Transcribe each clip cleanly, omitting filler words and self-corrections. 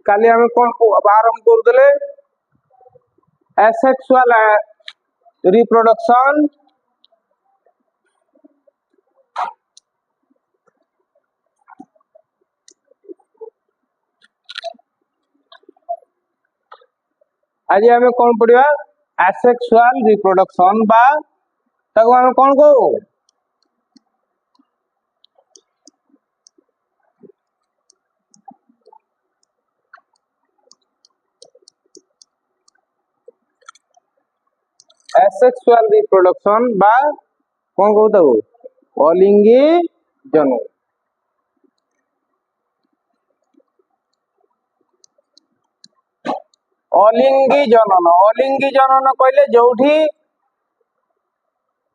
काली आम कौन आरंभ करदे एसेक्सुअल रिप्रोडक्शन आज आम कौन पढ़ा एसेक्सुअल रिप्रोडक्शन बा ताको आम कौन कहू एसेक्सुअल रिप्रोडक्शन बा कौन कहू ताको अलिंगी जनन अलिंगी जनन कहले जोठी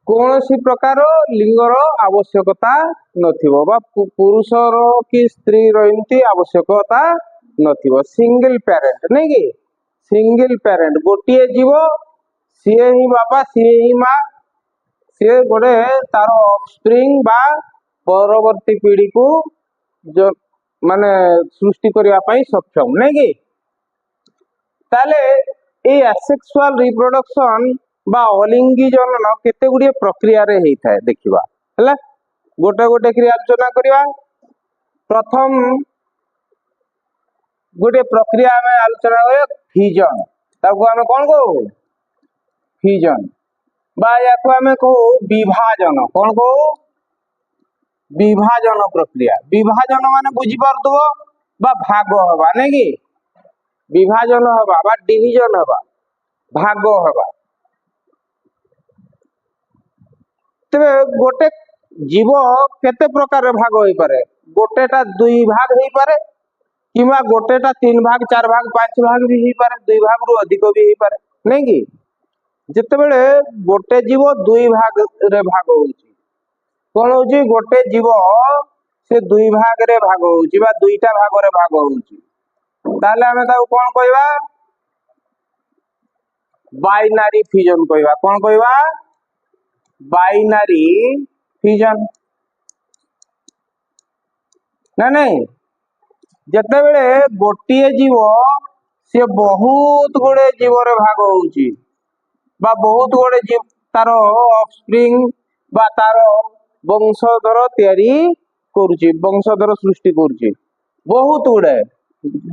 कौन सी प्रकार लिंगर आवश्यकता नथिबो बा पुरुषर कि स्त्री रही आवश्यकता नथिबो सिंगल पेरेंट नहीं कि सिंगल पेरेंट गोटे जीव सी ही बापा सी ही माँ सी गोटे तार ऑफस्प्रिंग बा परवर्ती पीढ़ी को जो माने सृष्टि करने सक्षम नहीं कि ताले ए एसेक्सुअल रिप्रोडक्शन बा अलिंगी जनन केते गुडी प्रक्रिया रे हेई थाए देखिबा हला गोटे गोटे क्रिया आलोचना करिवा प्रथम गोटे प्रक्रिया में आलोचना करिया फ्यूजन ताको हमें कोन को फ्यूजन बा याको हमें को विभाजन कोन को विभाजन प्रक्रिया विभाजन माने बुझी परदो बा भाग होबा नै कि विभाजन हवा बा डिविजन हवा भाग हवा तबे गोटे जीव केते प्रकार भाग होई पारे गोटेटा दुई भाग होई पारे किमा गोटेटा तीन भाग चार भाग पांच भाग भी होई पारे दुई भाग रु अधिक भी होई पारे नहीं कि जते बेले गोटे जीव दुई भाग रे भाग होउची कोन होउची गोटे जीव से दुई भाग रे भाग होउची बा दुईटा भाग रे भाग होउची ताले हमें ताऊ कौन कहवा बाइनरी फ्यूजन कहवा कौन कहवा बाइनरी फ्यूजन ना नहीं जते बेले गोटिए जीव से बहुत गुड़े जीव रे भाग होउची बा बहुत गुड़े जीव तारो ऑफस्प्रिंग बा तारो वंशधर तैयारी करूची वंशधर सृष्टि करूची बहुत गुड़े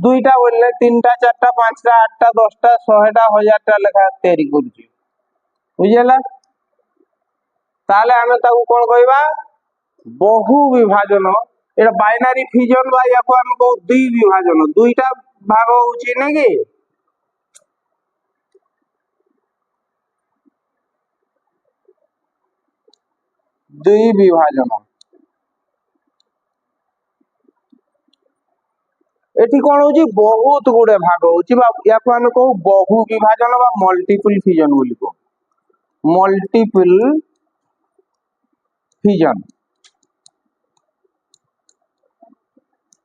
दुईटा बोलले तीनटा चारटा पांचटा आठटा दसटा 100टा 1000टा लेखा तैयारी करूची बुझेला ताले हमें ताको कोन कहबा बहु विभाजन एटा बाइनरी फ्यूजन बा याको हम को दुई विभाजन दुईटा भाग होउची नै कि दुई विभाजन एठी कोन होची बहुत गुडे भाग होची बा याको हम को बहु विभाजन बा मल्टीपल फ्यूजन बोली को मल्टीपल फ्यूजन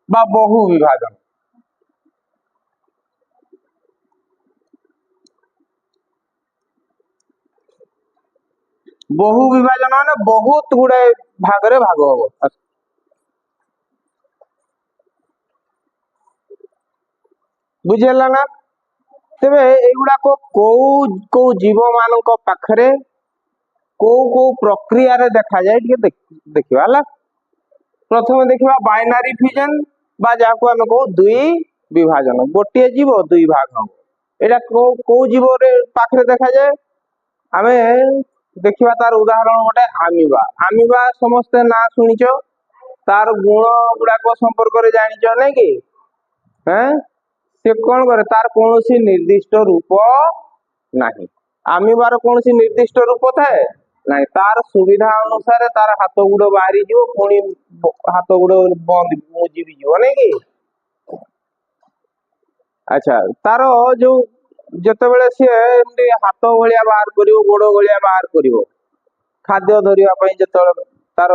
बा बहु विभाजन बहु विभाजन माने बहुत गुडे भाग रे भाग होबो बुझेला ना तेबे एगुडा को को जीव मान पाखरे को प्रक्रिया रे देखा जाए देखिवा ला प्रथम देखिवा बाइनरी फ्यूजन बा जाको हम को दुई विभाजन गोटे जीव दुई भाग हम एटा को जीव रे पाखरे देखा जाए हमें देखिवा तार उदाहरण गोटे आमीबा आमीबा समस्त ना सुनिचो तार गुण गुडा को संपर्क रे जानिचो नै कि हैं से कौन करे तार कौन सी निर्दिष्ट रूप नहीं आमीबार कौन सी निर्दिष्ट रूप थाए नहीं तार सुविधा अनुसार तार हाथ गुड़ बाहरी जीव पुणी हाथ गुड़ बंद मुजी भी जीव नहीं कि अच्छा तार जो जते बेले सी हाथ भलिया बाहर करिवो गोड़ भलिया बाहर करिवो खाद्य धरिया पई जते तार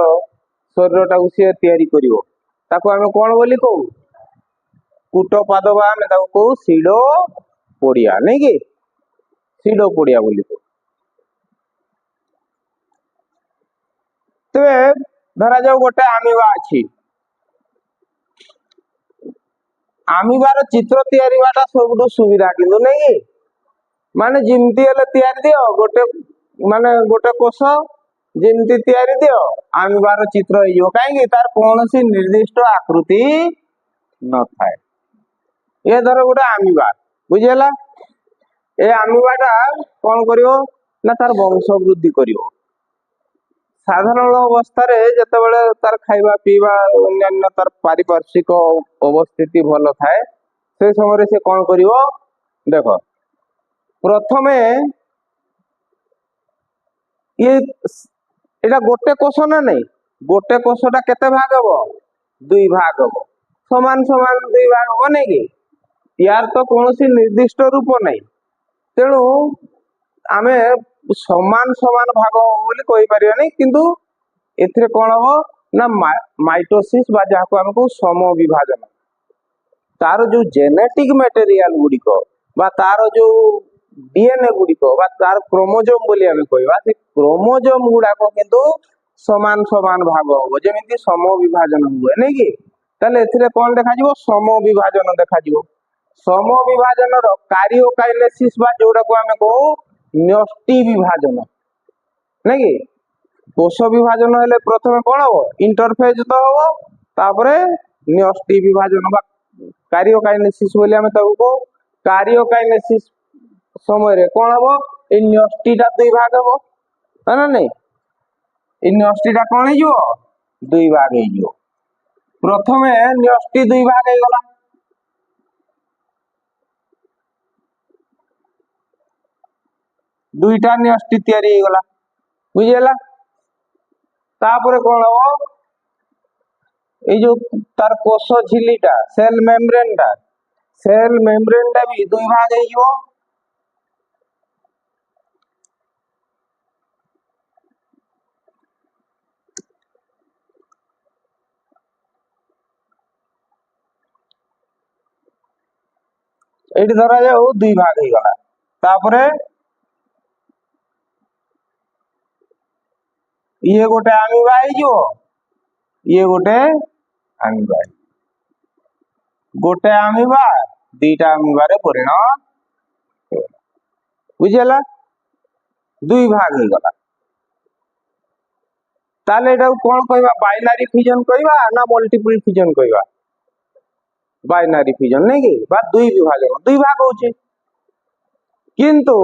शरीर टाକୁ सी तैयारी करिवो ताको हमें कौन बोली कहू कूटपाद बा हमें ताको कहू सीडो पोड़िया नहीं कि सीडो पोड़िया बोली कहू तेरे धरा जाऊ गोटे आमीबा अच्छी आमिबार चित्र तैयारी बाटा सबुठु सुविधा किंतु नहीं कि माने जिमती हेले तैयारी दियो गोटे माने गोटे कोष जिमती तैयारी दियो आमिबार चित्र हो कहीं तार कौन सी निर्दिष्ट आकृति न थाए ये धर गोटे आमिबा बुझेला ए आमिबाटा कौन करियो ना तार वंश वृद्धि करियो साधारण अवस्था जितेबाला तार खाइबा पीवा अन्य तार पारिपार्श्विक अवस्थिति भल थाए से समय से कौन करियो देख प्रथमे ये एटा गोटे कोष ना नहीं गोटे कोषटा केते भाग हबो दुई भाग हबो समान समान दुई भाग हबो नहीं कि यार तो कौन सी निर्दिष्ट रूप नहीं तेणु आमे समान समान भाग बोली कहि परियो नहीं किंतु एथिरे कोन हो ना माइटोसिस बा जाको हमको सम विभाजन तार जो जेनेटिक मटेरियल गुडी को बा तार जो डीएनए गुडी को बा तार क्रोमोसोम बोली हम कहबा से क्रोमोसोम गुडा को किंतु समान समान भाग हो जेमिति सम विभाजन हुए नहीं कि ताले एथिरे कोन देखा जिवो सम विभाजन देखा जिवो सम विभाजन रो कार्योकाइनेसिस बा जोडा को हम कहू न्यष्टि विभाजन नहीं कि कोष विभाजन हेले प्रथमे कौन हो इंटरफेज तो हो तापरे न्यष्टि विभाजन बा कार्योकाइनेसिस बोली हम ताको को कार्योकाइनेसिस समय रे कौन हो ए न्यष्टिटा दुई भाग हो है ना नहीं ए न्यष्टिटा कौन हे जो दुई भाग हे जो प्रथमे न्यष्टि दुई भाग हे गला दुईटा न्यष्टि तैयारी हे गला बुझेला तापरे कौन हो ए जो तार कोष झिल्लीटा सेल मेम्ब्रेन टा भी दुई भाग हे जो एटी धरा जाऊ दुई भाग हे गला तापरे ये गोटे आमिबा हे जो ये गोटे आमिबा गोटे आमिबा दीटा आमिबा रे परिणत बुझेला दुई भाग हे गला ताले एटा कोन कहबा बाइनरी फिजन कहबा ना मल्टीपल फिजन कहबा बाइनरी फिजन नहीं कि बा दुई विभाजन दुई भाग होचे किंतु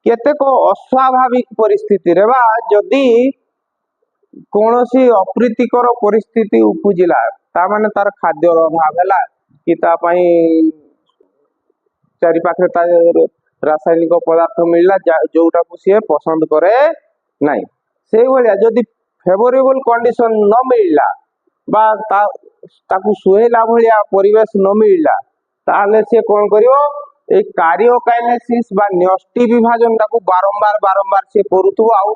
केतेक अस्वाभाविक परिस्थिति रे बा जदी कौनसी अप्रीतिकर परिस्थिति उपजिला ता माने तार खाद्य अभाव हैला कि ता पई चारि पाखरे ता रासायनिक पदार्थ मिलला जोटा को से पसंद करे नहीं से भलिया जदी फेवरेबल कंडीशन न मिलला बा ताकू सुहेला भलिया परिवेश न मिलला ताले से कोन करियो ए कार्योकाइनेसिस बा न्यष्टि विभाजन ताकू बारंबार बारंबार से करूथु आउ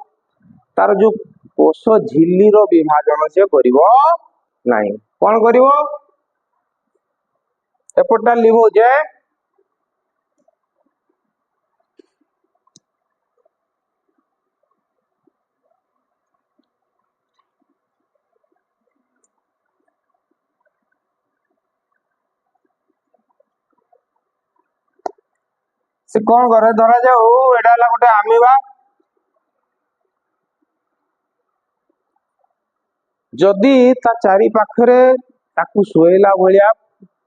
तार जो कोष झिल्ली रो विभाजन से करिवो नहीं कोन करिवो एपटा लिबो जे से कौन करे धरा जाऊ एडा ला गोटे आमिबा जदि ता चारि पाखरे ताकू सोएला भलिया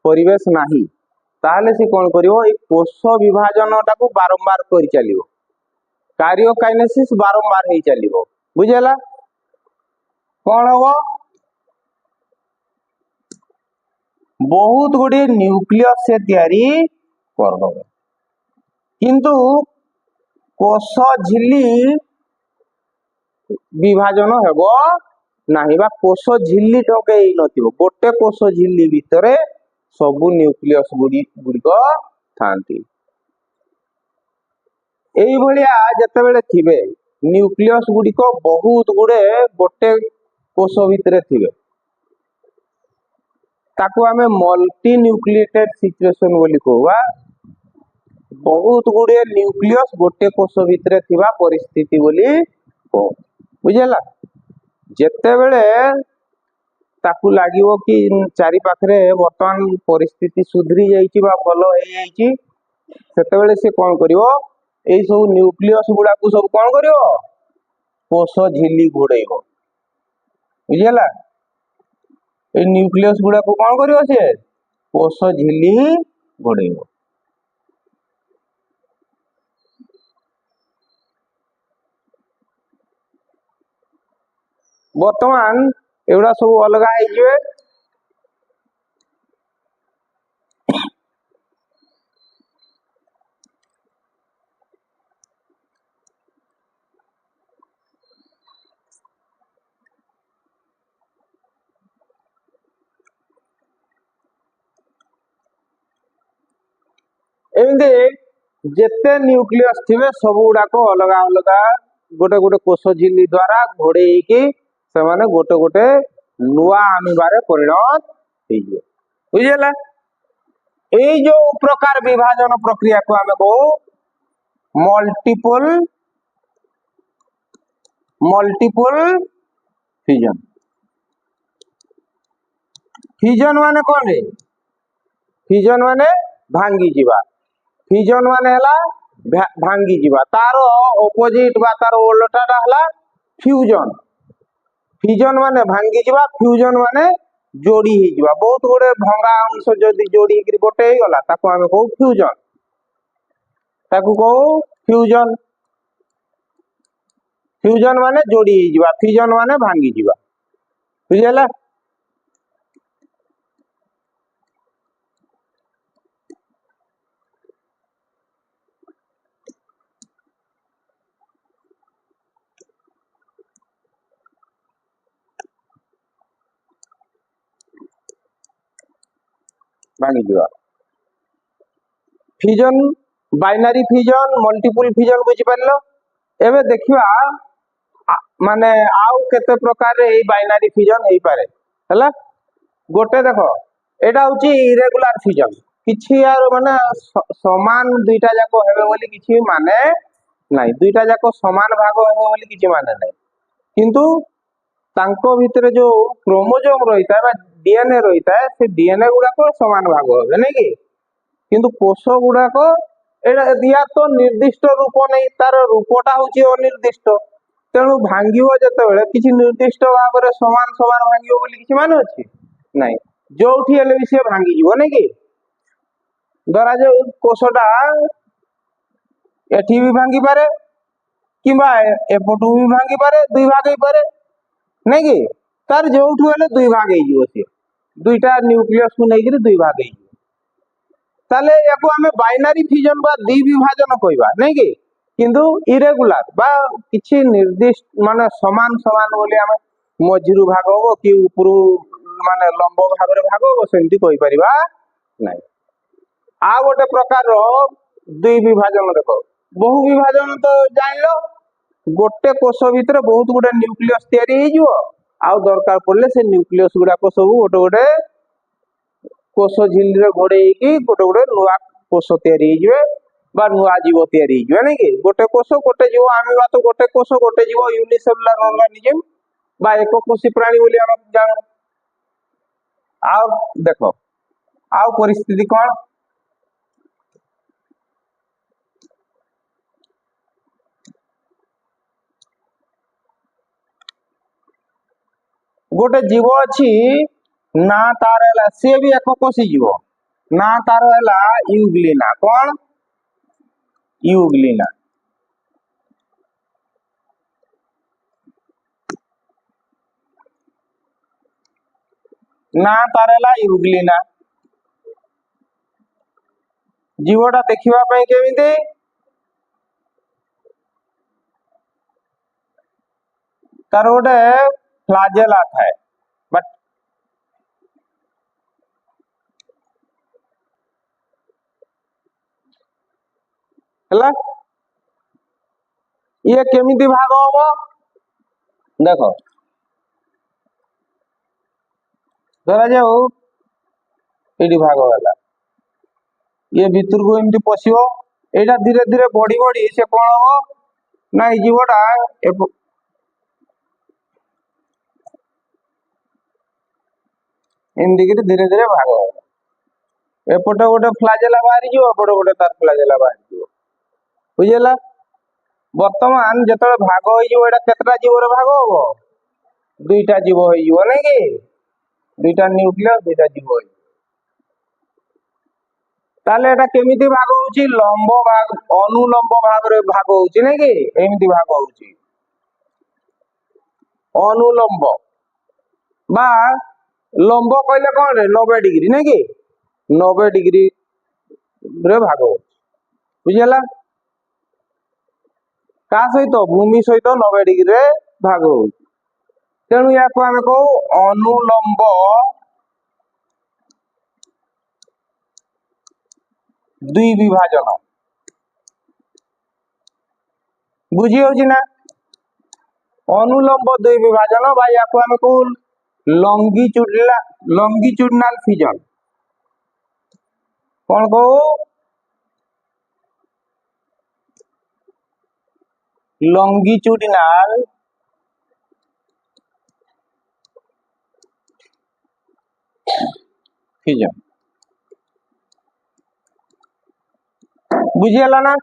परिवेश नाही ताले से कौन करिवो ए कोष विभाजन टाकू बारंबार करि चलिवो कार्योकाइनेसिस बारंबार हे चलिवो बुझेला कौन हो बहुत गुडी न्यूक्लियस से तैयारी कर दो किंतु कोष झिल्ली विभाजन हेबो नाही बा कोष झिल्ली टके नथिबो गोटे कोष झिल्ली भितरे सबु न्यूक्लियस गुडिको थांती एई भलिया जतेबेले थिबे न्यूक्लियस गुडिको बहुत गुडे गोटे कोष भितरे थिबे ताकू हमें मल्टी न्यूक्लिएटेड सिचुएशन बोली कहवा बहुत गुडे न्यूक्लियस गोटे कोष भितरे थिबा परिस्थिति बोली को बुझेला जेते बेले ताकू लागिवो कि चारि पाखरे वर्तमान परिस्थिति सुधरी जाइछि बा भलो हे जाइछि सेतेबेले से कोन करिवो एई सब न्यूक्लियस गुडा को सब कोन करिवो कोष झिल्ली घोड़ेइबो बुझिला ए न्यूक्लियस गुडा को कोन करिवो से कोष झिल्ली घोड़ेइबो वर्तमान एगुड़ा सब अलगा हो एमती जेते न्यूक्लियस थिबे सब गुड़ाक अलगा अलगा गोटे गोटे कोष झिल्ली द्वारा घोड़े से माने गोटे गोटे नुआ अणुबारे परिणत हो बुझेला ए जो प्रकार विभाजन प्रक्रिया को आमे कहू मल्टीपल फ्यूजन फ्यूजन माने कौन रे फ्यूजन माने भांगी जीवा फ्यूजन माने हला भांगी जीवा तार ऑपोजिट बा तार उल्टाटा हला फ्यूजन फ्यूजन माने भांगी जीवा फ्यूजन माने जोड़ी ही जीवा बहुत गुडे भंगा अंश जदी जोड़ी कि गोटे ही गला ताको आमे कहू फ्यूजन ताको कहू फ्यूजन फ्यूजन माने जोड़ी ही जीवा फ्यूजन माने भांगी जीवा बुझिला भांगी जीवा fusion binary fusion multiple fusion बुझी पारलो एबे देखिवा माने आउ केते प्रकार रे बाइनरी फ्यूजन हेई पारे हला गोटे देखो एटा होची इरेगुलर फ्यूजन किछि यार माने समान दुईटा जाको हेबे बोली किछि माने नाही दुईटा जाको समान भाग हेबे बोली किछि माने नाही किंतु तांको भितरे जो क्रोमोसोम रहिता बा डीएनए रहिता से डीएनए गुडा को समान भाग हेबे नै कि किंतु कोष गुडा को एटा दिया तो निर्दिष्ट रूप नहीं तार रूपटा होची अनिर्दिष्ट तेणु भांगिबो जतेबेले किछि निर्दिष्ट भाबरे समान समान भांगिबो बोली किछि माने अछि नाही जोठी हेले भी से भांगी जीवो नै कि धरा जे कोषटा एठी भी भांगी पारे किबा एपटू भी भांगी पारे दुई भाग ही पारे नै कि तार जोठू हेले दुई भाग ही जीवो से दुईटा न्यूक्लियस को नै कि दुई भाग ही ताले याको हमें बाइनरी फ्यूजन बा द्वि विभाजन कहबा नै कि किंतु इरेगुलर बा किछि निर्दिष्ट माने समान समान बोली हमें मझिरु भाग हो कि ऊपरू माने लंब भाबरे भाग हो सेंती कहि परिबा नै आ गोटे प्रकार रो द्वि विभाजन देखो बहु विभाजन तो जानलो गोटे कोष भीतर बहुत गुडे न्यूक्लियस तयारी हे जिवो आ दरकार पड़ले से न्यूक्लियस गुडा को सब गोटे गोटे कोष झिल्ली रे घोड़े की गोटे गोटे नुआ कोष तयारी हे जिवे बा नुआ जीव तयारी हे जिवे नै कि गोटे कोष गोटे जीव आमे बा तो गोटे कोष गोटे जीव यूनिसेलुलर ऑर्गेनिज्म बा एक कोषी प्राणी बोली हम जानो आ देखो आ परिस्थिति कोन गोटे जीव अछि ना तार हला से भी एक कोषी जीव ना तार हला यूग्लिना कोन यूग्लिना ना तार हला यूग्लिना जीवटा देखिबा पई केमिते तार गोटे फ्लाजेला थाए बट हला ये केमिति भाग होबो देखो धरा जाऊ एडी भाग होला ये भीतर को एमती पसियो एटा धीरे धीरे बड़ी बड़ी से कोन हो ना जीवटा एमती कर धीरे धीरे भाग हो एपटे गोटे फ्लाजेला बाहरी जीव एपटे गोटे तार फ्लाजेला बाहरी जीव बुझेला वर्तमान जो भाग हो केतटा जीवर भाग हम दुईटा जीव हो ना कि दुईटा न्यूक्लियस दुईटा जीव हो ताले एटा केमिति भाग होउची लंब भाग अनुलंब भाग रे भाग होउची नै कि एमिति भाग होउची अनुलंब बा लंब कहले कोन रे 90 डिग्री नै कि 90 डिग्री रे भाग होउची बुझियला का सहित भूमि सहित 90 डिग्री रे भाग होउची तेणु या को हमें कहू अनुलंब द्विविभाजन बुझी होची ना अनुलंब द्विविभाजन बा या को हमें कहू लॉन्गिट्यूडिनल फ्यूजन कौन कहू लॉन्गिट्यूडिनल फ्यूजन बुझीगला ना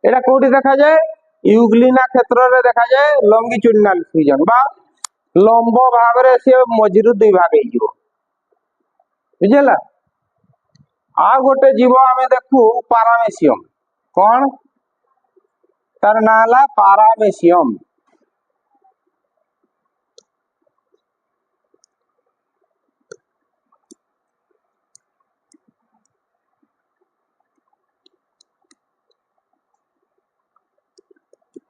एटा कोठी देखा जाए यूग्लिना क्षेत्र रे देखा जाए लॉन्गिट्यूडिनल फ्यूजन बा लंब भाव रे से मझिरु दुई भाग हो बुझीगला आ गोटे जीव आमे देखू पारामेसियम कौन तार नाला पारामेसियम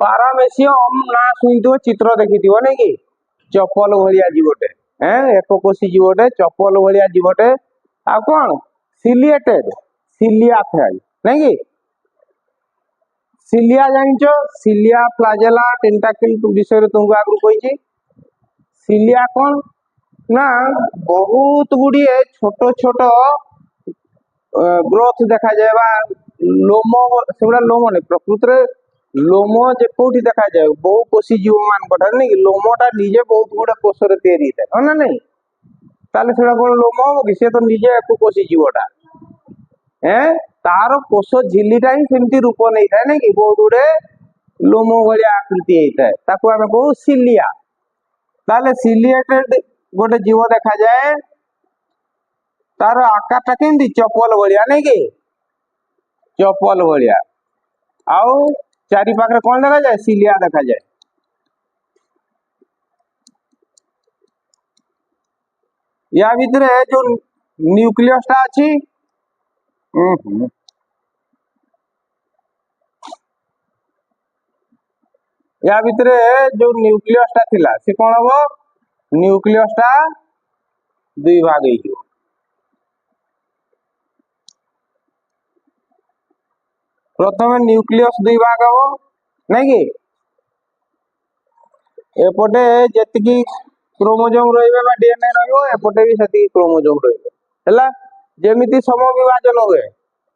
पारामेसियम ना सुनिथिबो चित्र देखिथिबो नै कि चपल भलिया जीवटे एकोकोशी जीवटे चपल भलिया जीवटे आ कोन सिलिएटेड सिलिया फ्लाई नै कि सिलिया जानिचो सिलिया फ्लाजेला टेंटाकिल विषय रे तुमको आगु कहिची सिलिया कोन ना बहुत गुडिए छोट छोट ग्रोथ देखा जाए बा लोम सेगुडा लोम नै प्रकृति रे लोम जे कोठी देखा जाए बहु कोशी जीव मान कोठा नै कि लोमटा निजे बहुत गुडे कोष रे तयारी है ना नै ताले सेडा कोन लोम हो कि से तो निजे एको कोशी जीवटा तार कोष झिल्लीटा ही सेमती रूप नहीं था ना कि बहुत गुडे लोम भलिया आकृति होता है ताको हमें कहू सिलिया ताले सिलिएटेड गोटे जीव देखा जाए तार आकारटा केमती चपल भलिया नहीं कि चपल भलिया आउ चारि पाखरे कौन देखा जाए सिलिया देखा जाए या भितरे जो न्यूक्लियस टा अछि या भितरे जो न्यूक्लियस टा थिला से कौन हबो न्यूक्लियस टा दुई भाग हो प्रथम न्यूक्लियस दुई भाग हम नहीं कि एपटे जेतिकी क्रोमोजोम रहिबे बा डीएनए रहिबो एपटे भी सेति क्रोमोजोम रहिबो हला जेमिति सम विभाजन हुए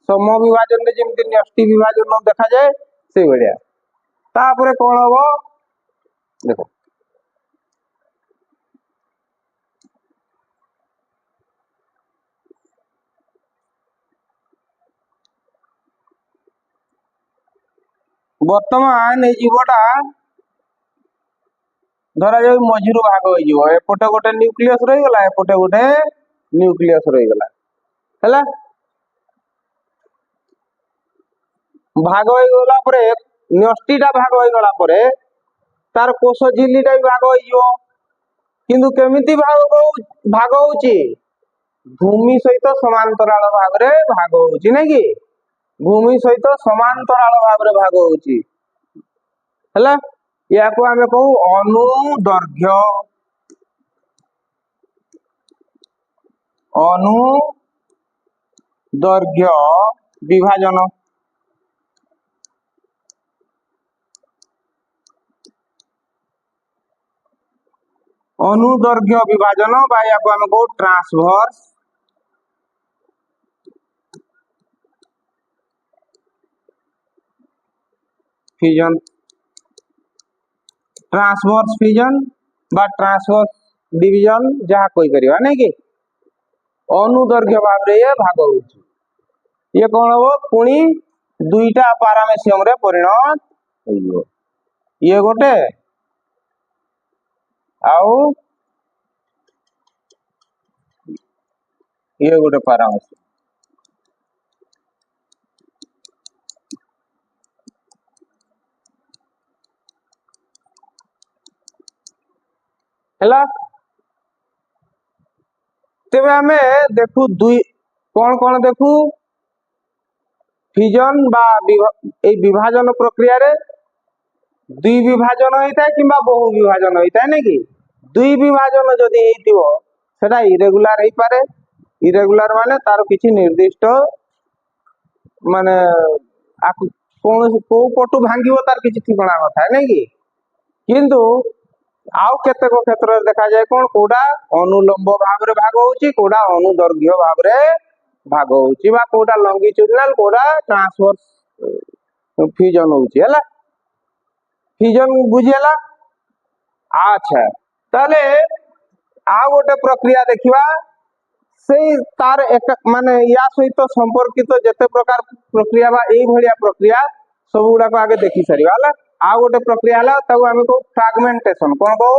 सम विभाजन रे जेमिति न्यष्टि विभाजन देखा जाए से भलिया तापरे कौन हबो देखो वर्तमान ए जीवटा धरा जाए मझिरु भाग हो जीव एपटे गोटे न्यूक्लियस रही गला एपटे गोटे न्यूक्लियस रही गला हैला भाग हो गला परे न्यष्टिटा भाग हो गला परे तार कोष झिल्लीटा भी भाग हो जीव किंतु केमिति भाग होउची भूमि सहित समांतराल भाग रे भाग होउची नै कि भूमि सहित समांतराल भाव रे भाग होउची हैला या को हमें कहू अनुदैर्घ्य विभाजन अनुदैर्घ्य विभाजन बा या को हमें कहू ट्रांसवर्स फ्यूजन ट्रांसवर्स फ्यूजन बा ट्रांसवर्स डिवीजन जहाँ कोई करिवा नहीं कि अनुदैर्घ्य भाव रे ये भाग होउची ये कौन हो पुणी दुईटा पारामेशियम रे परिणत होइयो ये गोटे आउ ये गोटे पारामेशियम हैला तेबे हमें देखू दुई कौन कौन देखू फिजन बा ए विभाजन प्रक्रिया रे दुई विभाजन होता है किंबा बहु विभाजन होता है नहीं कि दुई विभाजन जदि हेतिबो सेटा इरेगुलर हे पारे इरेगुलर माने तार किछि निर्दिष्ट माने कौन को पटु भांगिबो तार किछि ठिकाना कथा है नहीं कि किंतु आउ केतेक क्षेत्र रे देखा जाए कौन कोडा अनुलंब भाव रे भाग होउची कोडा अनुदैर्घ्य भाव रे भाग होउची बा कोडा लॉन्गिट्यूडिनल कोडा ट्रांसवर्स फ्यूजन होउची हैला फ्यूजन बुझियला अच्छा ताले आ गोटे प्रक्रिया देखिबा से तार एक माने या सहित संपर्कित जेते प्रकार प्रक्रिया बा एई भलिया प्रक्रिया सब गुडा को आगे देखि सरिबा हला आ गोटे प्रक्रिया हला ताऊ आमे को फ्रैगमेंटेशन कोन को